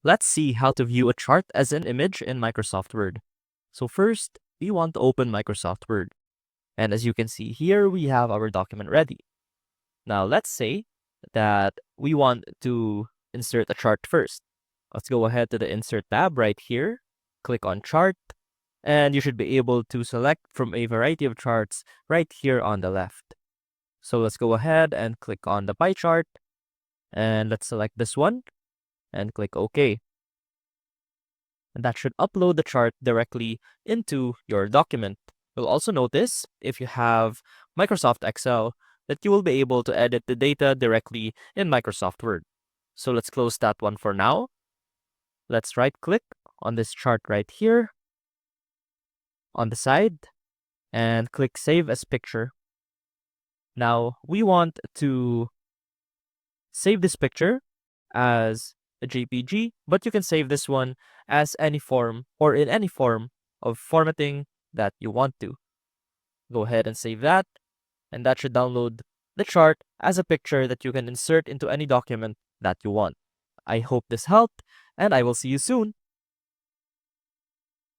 Let's see how to view a chart as an image in Microsoft Word. So first, we want to open Microsoft Word. And as you can see here, we have our document ready. Now let's say that we want to insert a chart first. Let's go ahead to the Insert tab right here, click on Chart, and you should be able to select from a variety of charts right here on the left. So let's go ahead and click on the pie chart, and let's select this one, and click OK. And that should upload the chart directly into your document. You'll also notice, if you have Microsoft Excel, that you will be able to edit the data directly in Microsoft Word. So let's close that one for now. Let's right-click on this chart right here on the side and click Save as Picture. Now, we want to save this picture as a JPG, but you can save this one as any form or in any form of formatting that you want to. Go ahead and save that, and that should download the chart as a picture that you can insert into any document that you want. I hope this helped, and I will see you soon.